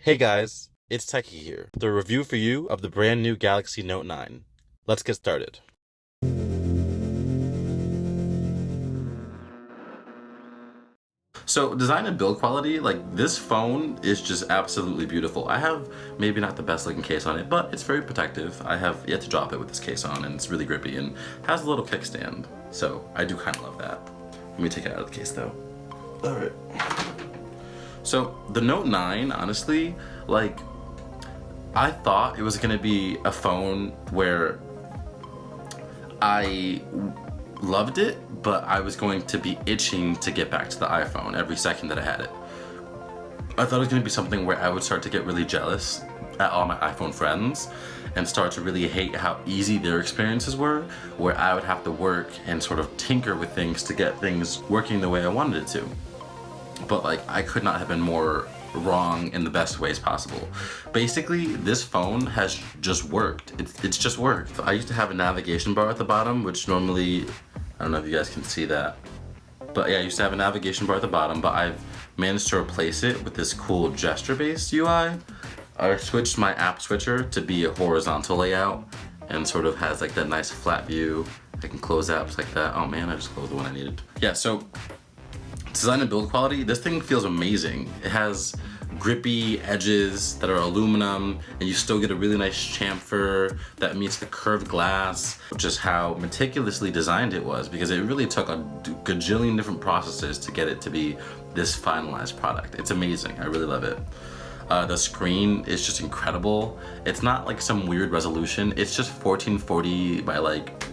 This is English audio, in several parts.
Hey guys, it's Techie here, the review for you of the brand new Galaxy Note 9. Let's get started. So design and build quality, like this phone is just absolutely beautiful. I have maybe not the best looking case on it, but it's very protective. I have yet to drop it with this case on, and it's really grippy and has a little kickstand. So I do kind of love that. Let me take it out of the case though. All right. So the Note 9, honestly, like I thought it was gonna be a phone where I loved it, but I was going to be itching to get back to the iPhone every second that I had it. I thought it was going to be something where I would start to get really jealous at all my iPhone friends and start to really hate how easy their experiences were, where I would have to work and sort of tinker with things to get things working the way I wanted it to. But like, I could not have been more wrong in the best ways possible. Basically, this phone has just worked. It's just worked. I used to have a navigation bar at the bottom, which normally, I don't know if you guys can see that, but yeah, I used to have a navigation bar at the bottom, but I've managed to replace it with this cool gesture-based UI. I switched my app switcher to be a horizontal layout and sort of has like that nice flat view. I can close apps like that. Oh man, I just closed the one I needed. Yeah, so design and build quality, this thing feels amazing. It has grippy edges that are aluminum, and you still get a really nice chamfer that meets the curved glass, which is how meticulously designed it was, because it really took a gajillion different processes to get it to be this finalized product. It's amazing. I really love it. The screen is just incredible. It's not like some weird resolution. It's just 1440 by like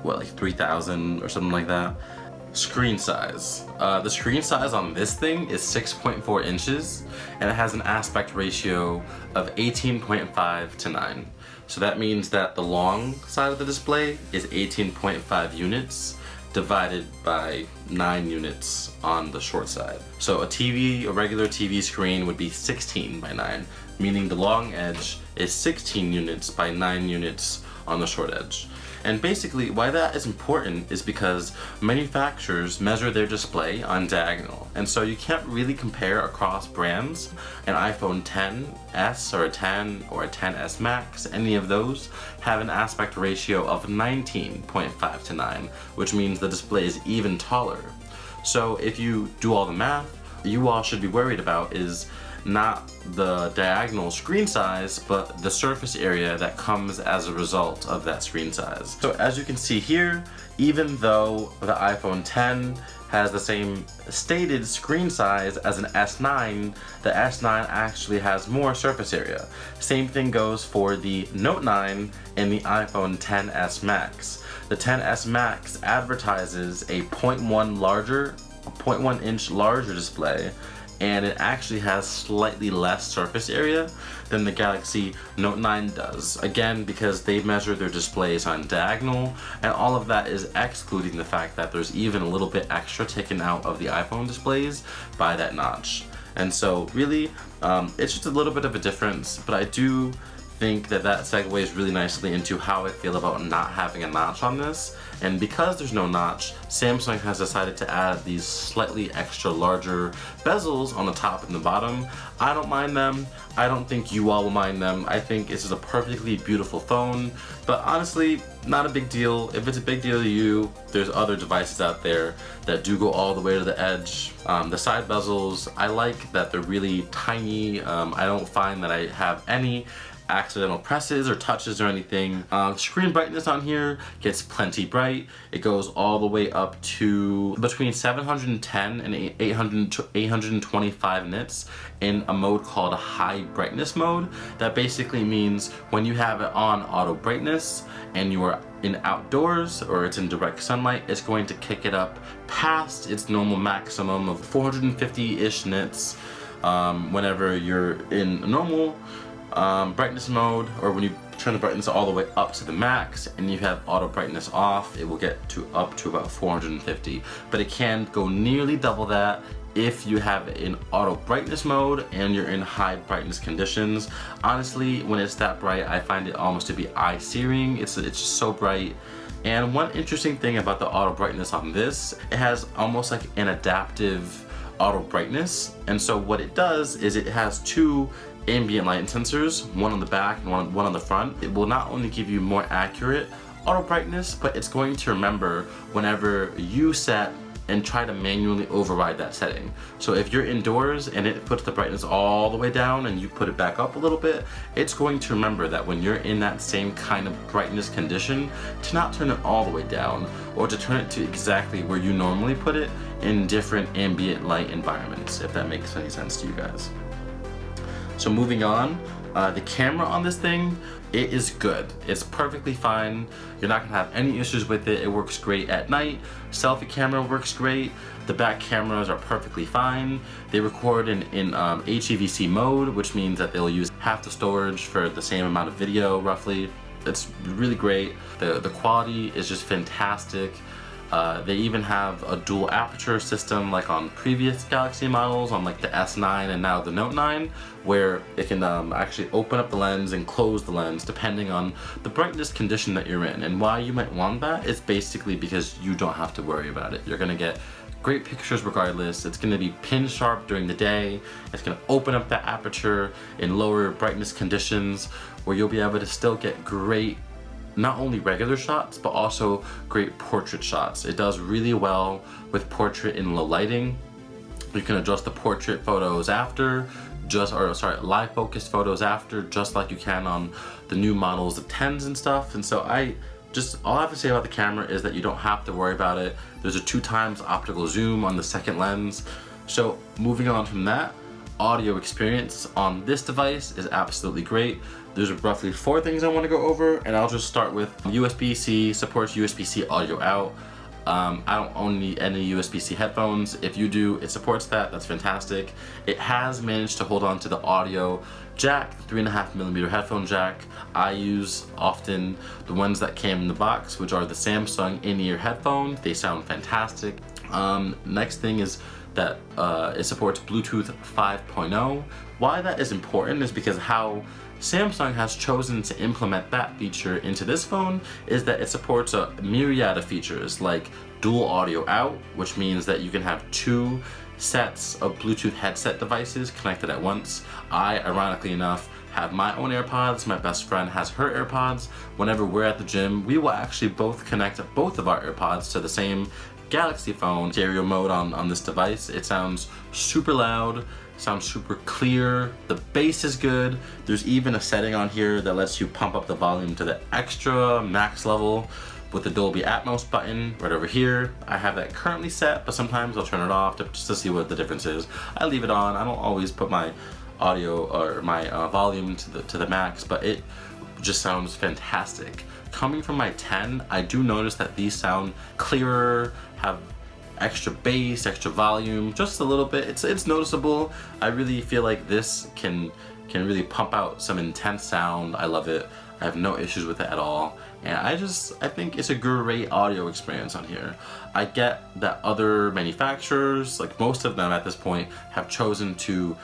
3000 or something like that. Screen size. The screen size on this thing is 6.4 inches, and it has an aspect ratio of 18.5 to 9. So that means that the long side of the display is 18.5 units divided by 9 units on the short side. So a regular TV screen would be 16 by 9, meaning the long edge is 16 units by 9 units on the short edge. And basically, why that is important is because manufacturers measure their display on diagonal. And so you can't really compare across brands. An iPhone XS or a 10 or a XS Max, any of those have an aspect ratio of 19.5 to 9, which means the display is even taller. So if you do all the math, you all should be worried about is not the diagonal screen size, but the surface area that comes as a result of that screen size. So as you can see here, even though the iPhone X has the same stated screen size as an S9, the S9 actually has more surface area. Same thing goes for the Note 9 and the iPhone XS Max. The XS Max advertises a 0.1 inch larger display, and it actually has slightly less surface area than the Galaxy Note 9 does. Again, because they measure their displays on diagonal, and all of that is excluding the fact that there's even a little bit extra taken out of the iPhone displays by that notch. And so really, it's just a little bit of a difference, but I do think that segues really nicely into how I feel about not having a notch on this. And because there's no notch, Samsung has decided to add these slightly extra larger bezels on the top and the bottom. I don't mind them. I don't think you all will mind them. I think this is a perfectly beautiful phone, but honestly, not a big deal. If it's a big deal to you, there's other devices out there that do go all the way to the edge. The side bezels, I like that they're really tiny. I don't find that I have any accidental presses or touches or anything. Screen brightness on here gets plenty bright. It goes all the way up to between 710 and 825 nits in a mode called high brightness mode. That basically means when you have it on auto brightness and you are in outdoors or it's in direct sunlight, it's going to kick it up past its normal maximum of 450-ish nits whenever you're in normal brightness mode, or when you turn the brightness all the way up to the max and you have auto brightness off, it will get up to about 450, but it can go nearly double that if you have it in auto brightness mode and you're in high brightness conditions. Honestly, when it's that bright, I find it almost to be eye searing. It's just so bright. And one interesting thing about the auto brightness on this, it has almost like an adaptive auto brightness. And so what it does is it has two ambient light sensors, one on the back and one on the front. It will not only give you more accurate auto brightness, but it's going to remember whenever you set and try to manually override that setting. So if you're indoors and it puts the brightness all the way down and you put it back up a little bit, it's going to remember that when you're in that same kind of brightness condition, to not turn it all the way down, or to turn it to exactly where you normally put it in different ambient light environments, if that makes any sense to you guys. So moving on, the camera on this thing, it is good. It's perfectly fine. You're not gonna have any issues with it. It works great at night. Selfie camera works great. The back cameras are perfectly fine. They record in HEVC mode, which means that they'll use half the storage for the same amount of video, roughly. It's really great. The quality is just fantastic. They even have a dual aperture system like on previous Galaxy models, on like the S9 and now the Note 9, where it can actually open up the lens and close the lens depending on the brightness condition that you're in. And why you might want that is basically because you don't have to worry about it. You're gonna get great pictures regardless. It's gonna be pin sharp during the day. It's gonna open up that aperture in lower brightness conditions where you'll be able to still get great, not only regular shots, but also great portrait shots. It does really well with portrait in low lighting. You can adjust the portrait photos after, live focus photos after, just like you can on the new models, the 10s and stuff. And so all I have to say about the camera is that you don't have to worry about it. There's a 2x optical zoom on the second lens. So moving on from that, audio experience on this device is absolutely great. There's roughly 4 things I want to go over, and I'll just start with USB-C, supports USB-C audio out. I don't own any USB-C headphones. If you do, it supports that. That's fantastic. It has managed to hold on to the audio jack, 3.5mm headphone jack. I use often the ones that came in the box, which are the Samsung in-ear headphones. They sound fantastic. Next thing is that it supports Bluetooth 5.0. Why that is important is because how Samsung has chosen to implement that feature into this phone is that it supports a myriad of features like dual audio out, which means that you can have 2 sets of Bluetooth headset devices connected at once. I, ironically enough, have my own AirPods. My best friend has her AirPods. Whenever we're at the gym, we will actually both connect both of our AirPods to the same Galaxy phone stereo mode on this device. It sounds super loud, sounds super clear, the bass is good. There's even a setting on here that lets you pump up the volume to the extra max level with the Dolby Atmos button right over here. I have that currently set, but sometimes I'll turn it off just to see what the difference is. I leave it on. I don't always put my audio or my volume to the max, but it just sounds fantastic. Coming from my 10, I do notice that these sound clearer, have extra bass, extra volume, just a little bit. It's noticeable. I really feel like this can really pump out some intense sound. I love it. I have no issues with it at all. And I think it's a great audio experience on here. I get that other manufacturers, like most of them at this point, have chosen to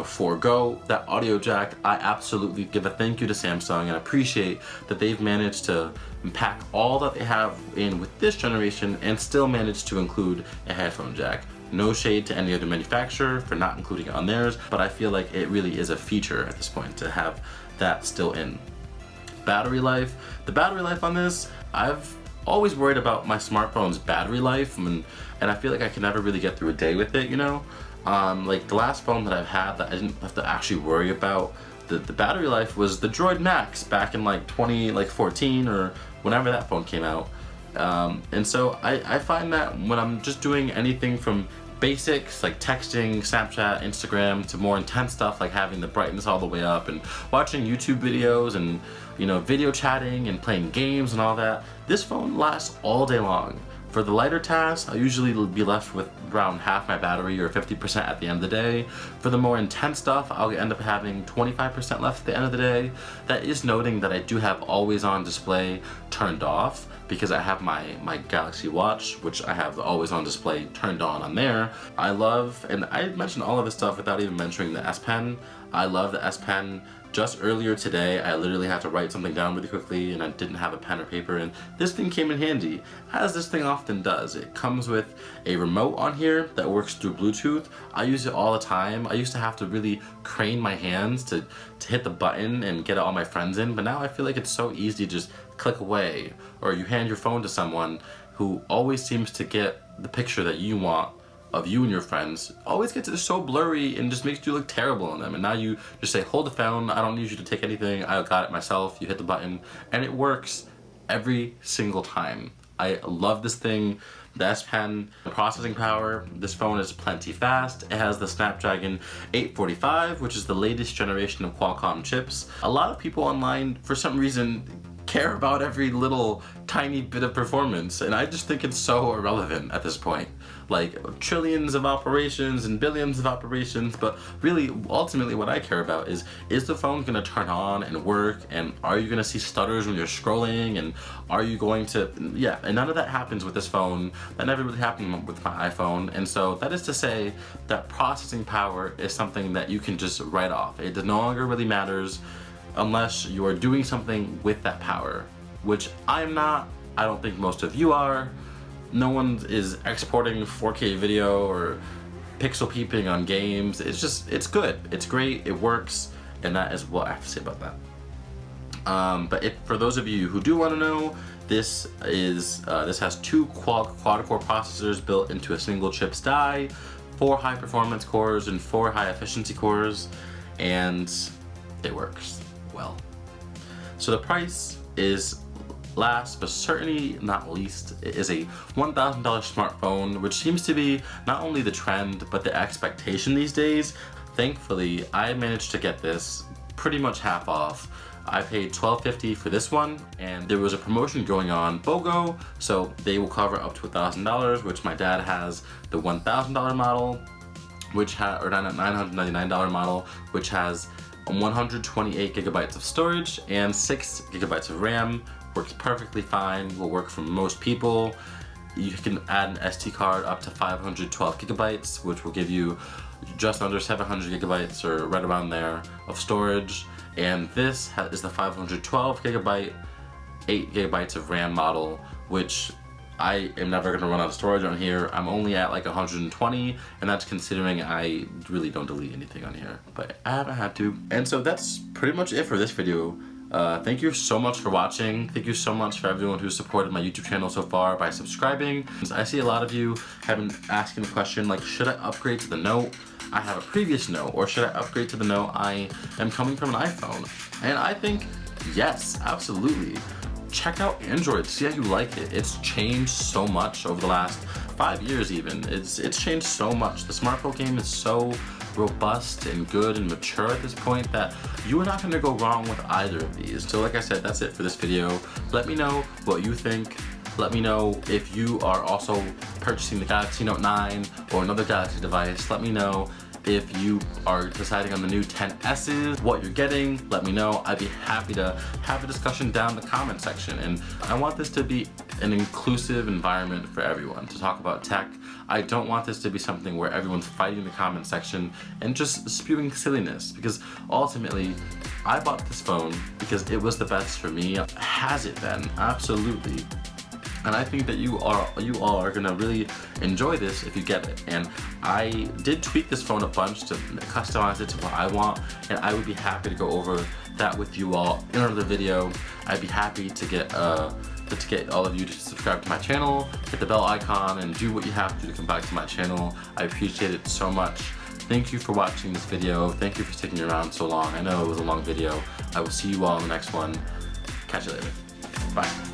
forego that audio jack. I absolutely give a thank you to Samsung and appreciate that they've managed to pack all that they have in with this generation and still manage to include a headphone jack. No shade to any other manufacturer for not including it on theirs, but I feel like it really is a feature at this point to have that still in. Battery life. The battery life on this, I've always worried about my smartphone's battery life, and I feel like I can never really get through a day with it, like the last phone that I've had that I didn't have to actually worry about the battery life was the Droid Max back in like 2014 or whenever that phone came out. And so I find that when I'm just doing anything from basics like texting, Snapchat, Instagram to more intense stuff like having the brightness all the way up and watching YouTube videos and video chatting and playing games and all that, this phone lasts all day long. For the lighter tasks, I'll usually be left with around half my battery or 50% at the end of the day. For the more intense stuff, I'll end up having 25% left at the end of the day. That is noting that I do have always on display turned off because I have my Galaxy Watch, which I have the always on display turned on there. I love, and I mentioned all of this stuff without even mentioning the S Pen. I love the S Pen. Just earlier today, I literally had to write something down really quickly and I didn't have a pen or paper, and this thing came in handy, as this thing often does. It comes with a remote on here that works through Bluetooth. I use it all the time. I used to have to really crane my hands to hit the button and get all my friends in, but now I feel like it's so easy to just click away, or you hand your phone to someone who always seems to get the picture that you want of you and your friends, always gets it so blurry and just makes you look terrible in them. And now you just say, hold the phone, I don't need you to take anything, I got it myself. You hit the button and it works every single time. I love this thing. The S Pen, the processing power, this phone is plenty fast. It has the Snapdragon 845, which is the latest generation of Qualcomm chips. A lot of people online, for some reason, care about every little tiny bit of performance, and I just think it's so irrelevant at this point. Like, trillions of operations and billions of operations, but really ultimately what I care about is the phone gonna turn on and work, and are you gonna see stutters when you're scrolling, and are you going to, yeah, and none of that happens with this phone. That never really happened with my iPhone, and so that is to say that processing power is something that you can just write off. It no longer really matters unless you are doing something with that power, which I'm not. I don't think most of you are. No one is exporting 4K video or pixel peeping on games. It's just, it's good, it's great, it works, and that is what I have to say about that. But for those of you who do want to know, this has two quad-core processors built into a single chip's die, 4 high-performance cores and 4 high-efficiency cores, and it works well. So the price is, last but certainly not least, it is a $1,000 smartphone, which seems to be not only the trend but the expectation these days. Thankfully, I managed to get this pretty much half off. I paid $12.50 for this one, and there was a promotion going on, BOGO, so they will cover up to $1,000, which my dad has the $1,000 model, which or $999 model, which has 128 gigabytes of storage and 6 gigabytes of RAM. Works perfectly fine, will work for most people. You can add an SD card up to 512 gigabytes, which will give you just under 700 gigabytes, or right around there, of storage. And this is the 512 gigabyte, 8 gigabytes of RAM model, which I am never gonna run out of storage on here. I'm only at like 120, and that's considering I really don't delete anything on here, but I haven't had to. And so that's pretty much it for this video. Thank you so much for watching. Thank you so much for everyone who's supported my YouTube channel so far by subscribing. I see a lot of you have been asking the question, like, should I upgrade to the Note? I have a previous Note, or should I upgrade to the Note? I am coming from an iPhone. And I think, yes, absolutely. Check out Android, see how you like it. It's changed so much over the last 5 years even. It's changed so much. The smartphone game is so robust and good and mature at this point that you are not gonna go wrong with either of these. So like I said, that's it for this video. Let me know what you think. Let me know if you are also purchasing the Galaxy Note 9 or another Galaxy device. Let me know if you are deciding on the new 10Ss, what you're getting. Let me know. I'd be happy to have a discussion down in the comment section. And I want this to be an inclusive environment for everyone to talk about tech. I don't want this to be something where everyone's fighting the comment section and just spewing silliness, because ultimately I bought this phone because it was the best for me. Has it been? Absolutely. And I think that you all are gonna really enjoy this if you get it. And I did tweak this phone a bunch to customize it to what I want, and I would be happy to go over that with you all in another video. I'd be happy to get all of you to subscribe to my channel, hit the bell icon, and do what you have to come back to my channel. I appreciate it so much. Thank you for watching this video. Thank you for sticking around so long. I know it was a long video. I will see you all in the next one. Catch you later. Bye.